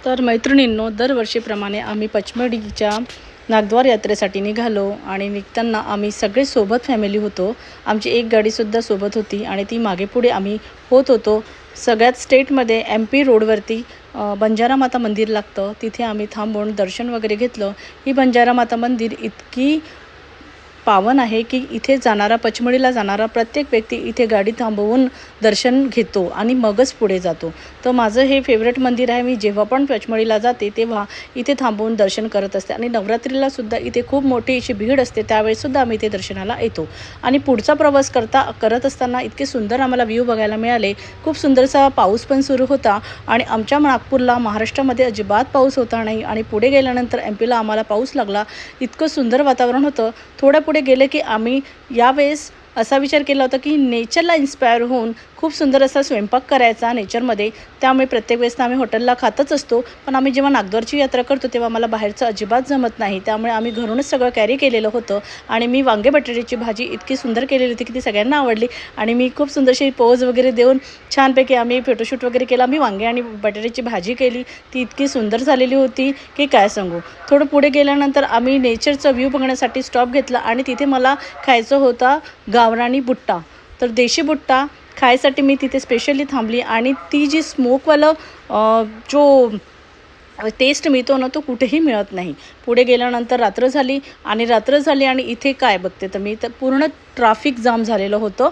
तर मैत्रिणींनो, दरवर्षीप्रमाणे आम्ही पचमढीच्या नागद्वार यात्रेसाठी निघालो आणि निघताना आम्ही सगळे सोबत फॅमिली होतो। आमची एक गाडीसुद्धा सोबत होती आणि ती मागे पुढे आम्ही होत होतो। सगळ्यात स्टेटमध्ये MP रोडवरती बंजारा माता मंदिर लागतं, तिथे आम्ही थांबून दर्शन वगैरे घेतलं। ही बंजारा माता मंदिर इतकी पावन आहे की इथे जाणारा, पचमढीला जाणारा प्रत्येक व्यक्ती इथे गाडी थांबवून दर्शन घेतो आणि मगच पुढे जातो। तर माझं हे फेवरेट मंदिर आहे। मी जेव्हा पण पचमढीला जाते तेव्हा इथे थांबवून दर्शन करत असते आणि नवरात्रीला सुद्धा इथे खूप मोठी अशी भीड असते, त्यावेळेसुद्धा आम्ही इथे दर्शनाला येतो। आणि पुढचा प्रवास करत असताना इतके सुंदर आम्हाला व्ह्यू बघायला मिळाले। खूप सुंदरसा पाऊस पण सुरू होता आणि आमच्या नागपूरला, महाराष्ट्रामध्ये अजिबात पाऊस होता नाही आणि पुढे गेल्यानंतर MPला आम्हाला पाऊस लागला। इतकं सुंदर वातावरण होतं। थोडं पुढे गेले की आम्ही यावेळेस असा विचार केला होता की नेचरला इन्स्पायर होऊन खूप सुंदर असा स्वयंपाक करायचा नेचरमध्ये। त्यामुळे प्रत्येक वेळेस आम्ही हॉटेलला खातच असतो, पण आम्ही जेव्हा नागद्वारची यात्रा करतो तेव्हा मला बाहेरचं अजिबात जमत नाही, त्यामुळे आम्ही घरूनच सगळं कॅरी केलेलं होतं। आणि मी वांगे बटाट्याची भाजी इतकी सुंदर केलेली होती की ती सगळ्यांना आवडली आणि मी खूप सुंदरशी पोज वगैरे देऊन छानपैकी आम्ही फोटोशूट वगैरे केला। मी वांगे आणि बटाट्याची भाजी केली, ती इतकी सुंदर झालेली होती की काय सांगू। थोडं पुढे गेल्यानंतर आम्ही नेचरचा व्ह्यू बघण्यासाठी स्टॉप घेतला आणि तिथे मला खायचं होता गावरानी बुट्टा। तर देशी बुट्टा खायसाठी मी तिथे स्पेशली थांबली आणि ती जी स्मोकवालं जो टेस्ट मिळतो ना, तो कुठेही मिळत नाही। पुढे गेल्यानंतर रात्र झाली आणि इथे काय बघते तर मी तर पूर्ण ट्रॅफिक जाम झालेलं होतं।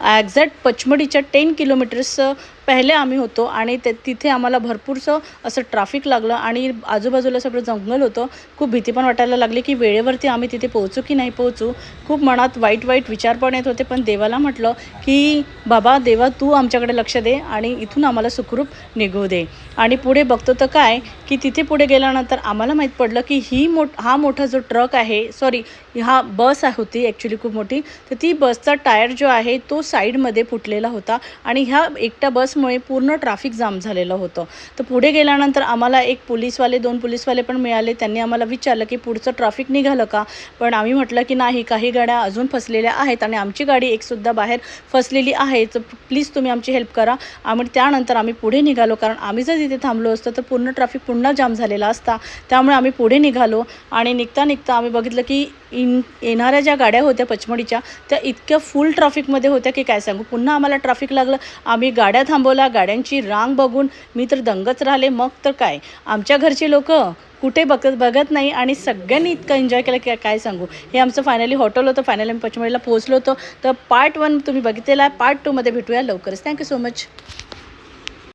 एक्झॅक्ट पचमढीच्या 10 किलोमीटर्स पहिले आम्ही होतो आणि तिथे आम्हाला भरपूरसं असं ट्रॅफिक लागलं आणि आजूबाजूला सगळं जंगल होतं। खूप भीती पण वाटायला लागली की वेळेवरती आम्ही तिथे पोहोचू की नाही पोहोचू। खूप मनात वाईट विचार पण येत होते, पण देवाला म्हटलं की बाबा देवा, तू आमच्याकडे लक्ष दे आणि इथून आम्हाला सुखरूप निघू दे। आणि पुढे बघतो तर काय की तिथे पुढे गेल्यानंतर आम्हाला माहीत पडलं की हा मोठा जो ट्रक आहे, सॉरी हा बस होती ॲक्च्युली खूप मोठी, तर ती बसचा टायर जो आहे तो साईडमध्ये फुटलेला होता आणि ह्या एकट्या बसमुळे पूर्ण ट्रॅफिक जाम झालेलं होतं। तर पुढे गेल्यानंतर आम्हाला दोन पोलीसवाले पण मिळाले। त्यांनी आम्हाला विचारलं की पुढचं ट्रॅफिक निघालं का, पण आम्ही म्हटलं की नाही, काही गाड्या अजून फसलेल्या आहेत आणि आमची गाडी एकसुद्धा बाहेर फसलेली आहे, तर प्लीज तुम्ही आमची हेल्प करा। त्यानंतर आम्ही पुढे निघालो, कारण आम्ही जर तिथे थांबलो असतो तर पूर्ण ट्रॅफिक पुन्हा जाम झालेला असता। त्यामुळे आम्ही पुढे निघालो आणि निघता आम्ही बघितलं की येणाऱ्या ज्या गाड्या होत्या पचमढीच्या त्या इतक्या फुल ट्रॅफिकमध्ये होत्या की काय सांगू। पुन्हा आम्हाला ट्रॅफिक लागलं, आम्ही गाड्या थांबवल्या, गाड्यांची रांग बघून मी तर दंगच राहिले। मग तर काय, आमच्या घरचे लोक कुठे बघत नाही आणि सगळ्यांनी इतकं एन्जॉय केलं की काय सांगू। हे आमचं फायनली हॉटेल होतं, फायनली आम्ही पचमढीला पोहोचलो होतो। तर पार्ट 1 तुम्ही बघितलेला आहे, पार्ट 2मध्ये भेटूया लवकरच। Thank you so much.